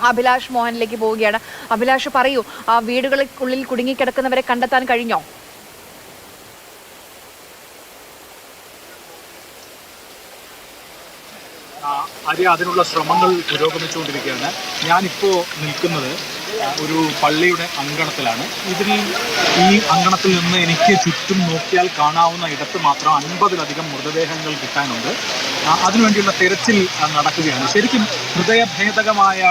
അഭിലാഷ് മോഹനിലേക്ക് പോവുകയാണ്. അഭിലാഷ് പറയൂ, ആ വീടുകൾക്കുള്ളിൽ കുടുങ്ങിക്കിടക്കുന്നവരെ കണ്ടെത്താൻ കഴിഞ്ഞോ? അതിനുള്ള ശ്രമങ്ങൾ പുരോഗമിച്ചുകൊണ്ടിരിക്കുകയാണ്. ഞാനിപ്പോൾ നിൽക്കുന്നത് ഒരു പള്ളിയുടെ അങ്കണത്തിലാണ്. ഈ അങ്കണത്തിൽ നിന്ന് എനിക്ക് ചുറ്റും നോക്കിയാൽ കാണാവുന്ന ഇടത്ത് മാത്രം 50-ലധികം മൃതദേഹങ്ങൾ കിട്ടാനുണ്ട്. അതിനുവേണ്ടിയുള്ള തിരച്ചിൽ നടക്കുകയാണ്. ശരിക്കും ഹൃദയഭേദകമായ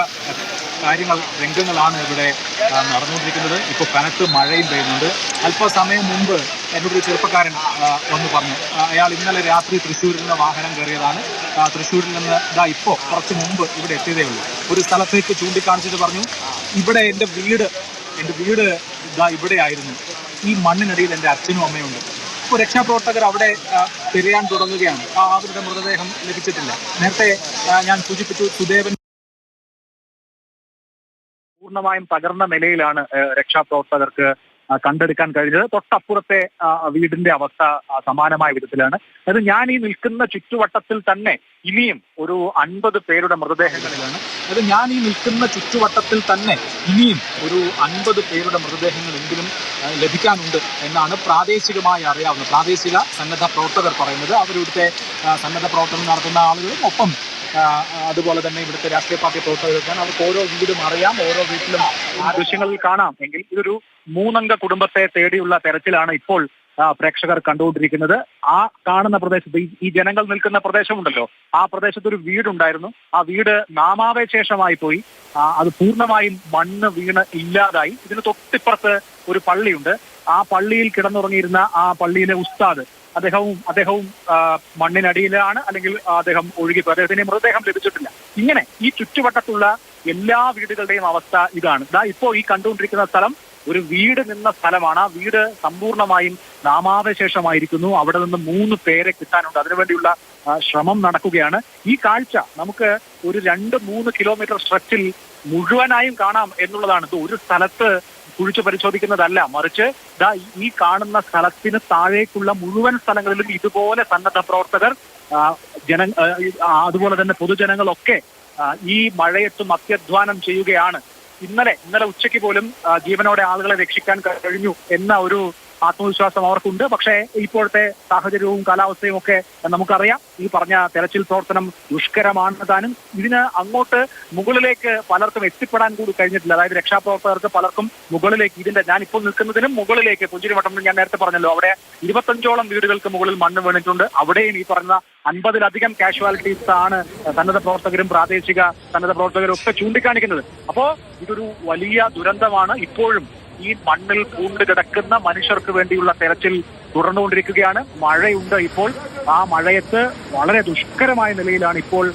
രംഗങ്ങളാണ് ഇവിടെ നടന്നുകൊണ്ടിരിക്കുന്നത്. ഇപ്പോൾ കനത്ത് മഴയും പെയ്യുന്നുണ്ട്. അല്പസമയം മുമ്പ് എന്നോടൊരു ചെറുപ്പക്കാരൻ വന്ന് പറഞ്ഞു, അയാൾ ഇന്നലെ രാത്രി തൃശ്ശൂരിൽ നിന്ന് വാഹനം കയറിയതാണ്. തൃശ്ശൂരിൽ നിന്ന് ഇപ്പോൾ കുറച്ച് മുമ്പ് ഇവിടെ എത്തിയതേ ഉള്ളൂ. ഒരു സ്ഥലത്തേക്ക് ചൂണ്ടിക്കാണിച്ചിട്ട് പറഞ്ഞു, ഇവിടെ എൻ്റെ വീട് ഇവിടെയായിരുന്നു. ഈ മണ്ണിനടിയിൽ എൻ്റെ അച്ഛനും അമ്മയും ഉണ്ട്. ഇപ്പോൾ രക്ഷാപ്രവർത്തകർ അവിടെ തിരയാൻ തുടങ്ങുകയാണ്. അവരുടെ മൃതദേഹം ലഭിച്ചിട്ടില്ല. നേരത്തെ ഞാൻ സൂചിപ്പിച്ചു, സുദേവൻ പൂർണ്ണമായും തകർന്ന നിലയിലാണ് രക്ഷാപ്രവർത്തകർക്ക് കണ്ടെടുക്കാൻ കഴിഞ്ഞത്. തൊട്ടപ്പുറത്തെ വീടിന്റെ അവസ്ഥ സമാനമായ വിധത്തിലാണ്. അത് ഞാൻ ഈ നിൽക്കുന്ന ചുറ്റുവട്ടത്തിൽ തന്നെ ഇനിയും ഒരു 50 പേരുടെ മൃതദേഹങ്ങളിലാണ്. മൃതദേഹങ്ങളെങ്കിലും ലഭിക്കാനുണ്ട് എന്നാണ് പ്രാദേശികമായി അറിയാവുന്നത്. പ്രാദേശിക സന്നദ്ധ പ്രവർത്തകർ പറയുന്നത്. അവരിവിടുത്തെ സന്നദ്ധ പ്രവർത്തനം നടത്തുന്ന ആളുകളും ഒപ്പം അതുപോലെ തന്നെ ഇവിടുത്തെ രാഷ്ട്രീയ പാർട്ടി പ്രവർത്തകർക്കാണ്. അവർക്ക് ഓരോ വീടും അറിയാം, ഓരോ വീട്ടിലും ദൃശ്യങ്ങളിൽ കാണാം. എങ്കിൽ ഇതൊരു 3 അംഗ കുടുംബത്തെ തേടിയുള്ള തെരച്ചിലാണ് ഇപ്പോൾ പ്രേക്ഷകർ കണ്ടുകൊണ്ടിരിക്കുന്നത്. ആ കാണുന്ന പ്രദേശത്ത് ഈ ജനങ്ങൾ നിൽക്കുന്ന പ്രദേശമുണ്ടല്ലോ, ആ പ്രദേശത്ത് ഒരു വീടുണ്ടായിരുന്നു. ആ വീട് നാമാവശേഷമായി പോയി. അത് പൂർണ്ണമായും മണ്ണ് വീണ് ഇല്ലാതായി. ഇതിന് തൊട്ടിപ്പുറത്ത് ഒരു പള്ളിയുണ്ട്. ആ പള്ളിയിൽ കിടന്നുറങ്ങിയിരുന്ന ആ പള്ളിയിലെ ഉസ്താദ് അദ്ദേഹവും മണ്ണിനടിയിലാണ്, അല്ലെങ്കിൽ അദ്ദേഹം ഒഴുകിപ്പോയി. അദ്ദേഹത്തിന് മൃതദേഹം ലഭിച്ചിട്ടില്ല. ഇങ്ങനെ ഈ ചുറ്റുവട്ടത്തുള്ള എല്ലാ വീടുകളുടെയും അവസ്ഥ ഇതാണ്. ഇപ്പോൾ ഈ കണ്ടുകൊണ്ടിരിക്കുന്ന സ്ഥലം ഒരു വീട് നിന്ന സ്ഥലമാണ്. ആ വീട് സമ്പൂർണ്ണമായും നാമാവശേഷമായിരിക്കുന്നു. അവിടെ നിന്ന് 3 പേരെ കിട്ടാനുണ്ട്. അതിനുവേണ്ടിയുള്ള ശ്രമം നടക്കുകയാണ്. ഈ കാഴ്ച നമുക്ക് ഒരു 2-3 കിലോമീറ്റർ സ്ട്രെച്ചിൽ മുഴുവനായും കാണാം എന്നുള്ളതാണ്. ഇത് ഒരു സ്ഥലത്ത് കുഴിച്ചു പരിശോധിക്കുന്നതല്ല, മറിച്ച് ഈ കാണുന്ന സ്ഥലത്തിന് താഴേക്കുള്ള മുഴുവൻ സ്ഥലങ്ങളിലും ഇതുപോലെ സന്നദ്ധ പ്രവർത്തകർ, അതുപോലെ തന്നെ പൊതുജനങ്ങളൊക്കെ ഈ മഴയത്തും അത്യധ്വാനം ചെയ്യുകയാണ്. ഇന്നലെ ഉച്ചയ്ക്ക് പോലും ജീവനോടെ ആളുകളെ രക്ഷിക്കാൻ കഴിഞ്ഞു എന്ന ഒരു ആത്മവിശ്വാസം അവർക്കുണ്ട്. പക്ഷേ ഇപ്പോഴത്തെ സാഹചര്യവും കാലാവസ്ഥയും ഒക്കെ നമുക്കറിയാം. ഈ പറഞ്ഞ തെരച്ചിൽ പ്രവർത്തനം ദുഷ്കരമാണ് താനും. ഇതിന് അങ്ങോട്ട് മുകളിലേക്ക് പലർക്കും എത്തിപ്പെടാൻ കൂടി കഴിഞ്ഞിട്ടില്ല. അതായത് രക്ഷാപ്രവർത്തകർക്ക് പലർക്കും മുകളിലേക്ക്, ഞാനിപ്പോൾ നിൽക്കുന്നതിനും മുകളിലേക്ക്, പുഞ്ചിരിമട്ടം ഞാൻ നേരത്തെ പറഞ്ഞല്ലോ, അവിടെ 25ഓളം വീടുകൾക്ക് മുകളിൽ മണ്ണ് വീണിട്ടുണ്ട്. അവിടെയും ഈ പറഞ്ഞ 50-ലധികം കാഷ്വാലിറ്റീസ് ആണ് സന്നദ്ധ പ്രവർത്തകരും പ്രാദേശിക സന്നദ്ധ പ്രവർത്തകരും ഒക്കെ ചൂണ്ടിക്കാണിക്കുന്നത്. അപ്പോ ഇതൊരു വലിയ ദുരന്തമാണ്. ഇപ്പോഴും ഈ മണ്ണിൽ പൂണ്ട് കിടക്കുന്ന മനുഷ്യർക്ക് വേണ്ടിയുള്ള തെരച്ചിൽ തുടർന്നുകൊണ്ടിരിക്കുകയാണ്. മഴയുണ്ട്. ഇപ്പോൾ ആ മഴയത്ത് വളരെ ദുഷ്കരമായ നിലയിലാണ് ഇപ്പോൾ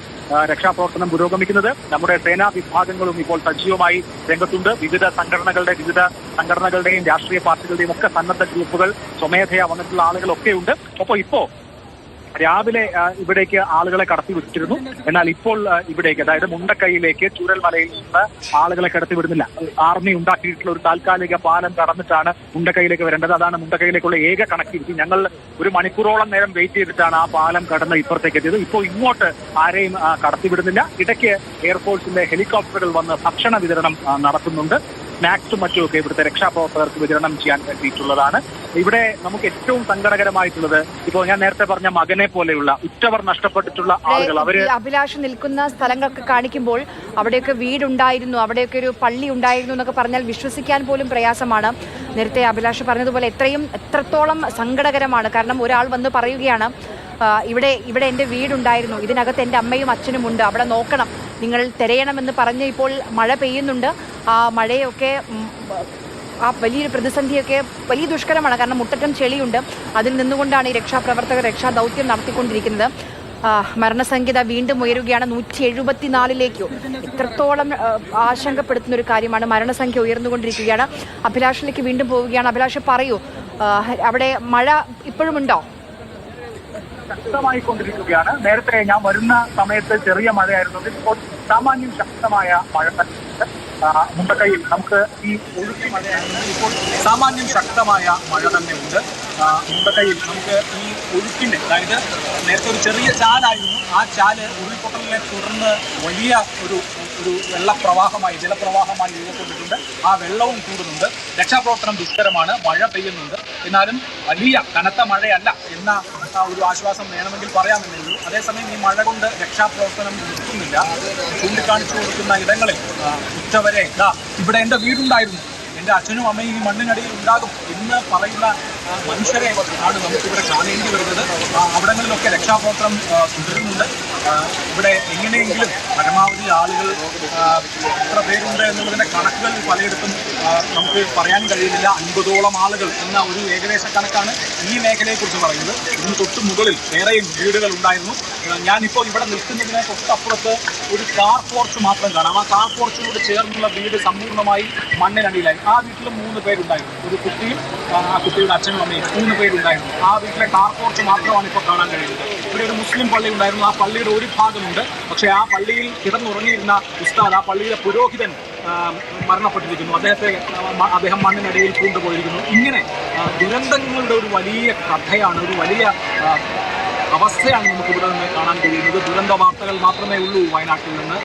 രക്ഷാപ്രവർത്തനം പുരോഗമിക്കുന്നത്. നമ്മുടെ സേനാ വിഭാഗങ്ങളും ഇപ്പോൾ സജീവമായി രംഗത്തുണ്ട്. വിവിധ സംഘടനകളുടെയും രാഷ്ട്രീയ പാർട്ടികളുടെയും ഒക്കെ സന്നദ്ധ ഗ്രൂപ്പുകൾ, സ്വമേധയാ വന്നിട്ടുള്ള ആളുകളൊക്കെ ഉണ്ട്. ഇപ്പോ രാവിലെ ഇവിടേക്ക് ആളുകളെ കടത്തിവിട്ടിരുന്നു. എന്നാൽ ഇപ്പോൾ ഇവിടേക്ക്, അതായത് മുണ്ടക്കൈയിലേക്ക് ചൂരൽമലയിൽ നിന്ന് ആളുകളെ കടത്തിവിടുന്നില്ല. ആർമി ഉണ്ടാക്കിയിട്ടുള്ള ഒരു താൽക്കാലിക പാലം കടന്നിട്ടാണ് മുണ്ടക്കൈയിലേക്ക് വരേണ്ടത്. അതാണ് മുണ്ടക്കൈയിലേക്കുള്ള ഏക കണക്ടിവിറ്റി. ഞങ്ങൾ 1 മണിക്കൂറോളം നേരം വെയിറ്റ് ചെയ്തിട്ടാണ് ആ പാലം കടന്ന് ഇപ്പുറത്തേക്ക് എത്തിയത്. ഇപ്പോൾ ഇങ്ങോട്ട് ആരെയും കടത്തിവിടുന്നില്ല. ഇടയ്ക്ക് എയർഫോഴ്സിന്റെ ഹെലികോപ്റ്ററുകൾ വന്ന് ഭക്ഷണ വിതരണം നടത്തുന്നുണ്ട്. സ്നാക്സും മറ്റുമൊക്കെ ഇവിടുത്തെ രക്ഷാപ്രവർത്തകർക്ക് വിതരണം ചെയ്യാൻ എത്തിയിട്ടുള്ളതാണ്. ഇവിടെ നമുക്ക് ഏറ്റവും സങ്കടകരമായിട്ടുള്ളത്, ഇപ്പോൾ ഞാൻ നേരത്തെ പറഞ്ഞ മകനെ പോലെയുള്ള ഉറ്റവർ നഷ്ടപ്പെട്ടിട്ടുള്ള ആളുകൾ, അഭിലാഷ് നിൽക്കുന്ന സ്ഥലങ്ങളൊക്കെ കാണിക്കുമ്പോൾ അവിടെയൊക്കെ വീടുണ്ടായിരുന്നു, അവിടെയൊക്കെ ഒരു പള്ളി ഉണ്ടായിരുന്നു എന്നൊക്കെ പറഞ്ഞാൽ വിശ്വസിക്കാൻ പോലും പ്രയാസമാണ്. നേരത്തെ അഭിലാഷ് പറഞ്ഞതുപോലെ എത്രത്തോളം സങ്കടകരമാണ്. കാരണം ഒരാൾ വന്ന് പറയുകയാണ്, ഇവിടെ എൻ്റെ വീടുണ്ടായിരുന്നു, ഇതിനകത്ത് എൻ്റെ അമ്മയും അച്ഛനും ഉണ്ട്, അവിടെ നോക്കണം, നിങ്ങൾ തിരയണമെന്ന് പറഞ്ഞ് ഇപ്പോൾ മഴ പെയ്യുന്നുണ്ട്. ആ മഴയൊക്കെ, ആ വലിയൊരു പ്രതിസന്ധിയൊക്കെ വലിയ ദുഷ്കരമാണ്. കാരണം മുട്ടറ്റം ചെളിയുണ്ട്. അതിൽ നിന്നുകൊണ്ടാണ് ഈ രക്ഷാപ്രവർത്തകർ രക്ഷാദൗത്യം നടത്തിക്കൊണ്ടിരിക്കുന്നത്. മരണസംഖ്യ വീണ്ടും ഉയരുകയാണ് 174-ലേക്കോ. ഇത്രത്തോളം ആശങ്കപ്പെടുത്തുന്ന ഒരു കാര്യമാണ്. മരണസംഖ്യ ഉയർന്നുകൊണ്ടിരിക്കുകയാണ്. അഭിലാഷിലേക്ക് വീണ്ടും പോവുകയാണ്. അഭിലാഷ് പറയൂ, അവിടെ മഴ ഇപ്പോഴുമുണ്ടോ? ശക്തമായിക്കൊണ്ടിരിക്കുകയാണ്. നേരത്തെ ഞാൻ വരുന്ന സമയത്ത് ചെറിയ മഴയായിരുന്നു. ഇപ്പോൾ സാമാന്യം ശക്തമായ മഴ മുണ്ടക്കൈയിൽ നമുക്ക് ഈ ഒഴുക്കി മഴയായിരുന്നു. ഇപ്പോൾ സാമാന്യം ശക്തമായ മഴ തന്നെ ഉണ്ട്. മുണ്ടക്കൈയിൽ നമുക്ക് ഈ ഒഴുക്കിന്റെ, അതായത് നേരത്തെ ഒരു ചെറിയ ചാലായിരുന്നു, ആ ചാല് ഉരുൾപൊട്ടലിനെ തുടർന്ന് വലിയ ഒരു ഒരു വെള്ളപ്രവാഹമായി ജലപ്രവാഹമായി രൂപപ്പെട്ടിട്ടുണ്ട്. ആ വെള്ളവും കൂടുന്നുണ്ട്. രക്ഷാപ്രവർത്തനം ദുഷ്കരമാണ്. മഴ പെയ്യുന്നുണ്ട്. എന്നാലും വലിയ കനത്ത മഴയല്ല എന്ന ഒരു ആശ്വാസം വേണമെങ്കിൽ പറയാമെന്നേ ഉള്ളൂ. അതേസമയം ഈ മഴ കൊണ്ട് രക്ഷാപ്രവർത്തനം നിർത്തുന്നില്ല. ചൂണ്ടിക്കാണിച്ചു കൊടുക്കുന്ന ഇടങ്ങളിൽ ഉച്ചവരെ ഇവിടെ എൻ്റെ വീടുണ്ടായിരുന്നു, എൻ്റെ അച്ഛനും അമ്മയും ഈ മണ്ണിനടിയിൽ ഉണ്ടാകും എന്ന് പറയുന്ന മനുഷ്യരെ ആണ് നമുക്കിവിടെ കാണേണ്ടി വരുന്നത്. അവിടങ്ങളിലൊക്കെ രക്ഷാപ്രവർത്തനം തുടരുന്നുണ്ട്. ഇവിടെ എങ്ങനെയെങ്കിലും പരമാവധി ആളുകൾ എത്ര പേരുണ്ട് എന്നുള്ളതിൻ്റെ കണക്കുകൾ പലയിടത്തും നമുക്ക് പറയാൻ കഴിയുന്നില്ല. 50ഓളം ആളുകൾ എന്ന ഒരു ഏകദേശ കണക്കാണ് ഈ മേഖലയെക്കുറിച്ച് പറയുന്നത്. ഇതിന് തൊട്ട് മുകളിൽ വേറെയും വീടുകൾ ഉണ്ടായിരുന്നു. ഞാനിപ്പോൾ ഇവിടെ നിൽക്കുന്നതിന് തൊട്ടപ്പുറത്ത് ഒരു കാർ പോർച്ച് മാത്രം കാണാം. ആ കാർ പോർച്ചിനോട് ചേർന്നുള്ള വീട് സമ്പൂർണ്ണമായി മണ്ണിനടിയിലായി. ആ വീട്ടിലും 3 പേരുണ്ടായിരുന്നു. ഒരു കുട്ടിയും ആ കുട്ടിയുടെ അച്ഛനും അമ്മയും 3 പേരുണ്ടായിരുന്നു. ആ വീട്ടിലെ കാർ പോർച്ച് മാത്രമാണ് ഇപ്പോൾ കാണാൻ കഴിയുന്നത്. ഇവിടെ ഒരു മുസ്ലിം പള്ളി ഉണ്ടായിരുന്നു. ആ പള്ളിയുടെ ഒരു ഭാഗമുണ്ട്. പക്ഷേ ആ പള്ളിയിൽ കിടന്നുറങ്ങിയിരുന്ന ഉസ്താദ്, ആ പള്ളിയിലെ പുരോഹിതൻ മരണപ്പെട്ടിരിക്കുന്നു. അദ്ദേഹം മണ്ണിനടിയിൽ കൊണ്ടുപോയിരിക്കുന്നു. ഇങ്ങനെ ദുരന്തങ്ങളുടെ ഒരു വലിയ കഥയാണ്, ഒരു വലിയ അവസ്ഥയാണ് നമുക്ക് ഇവിടെ നിന്ന് കാണാൻ കഴിയുന്നത്. ദുരന്ത വാർത്തകൾ മാത്രമേ ഉള്ളൂ വയനാട്ടിൽ നിന്ന്.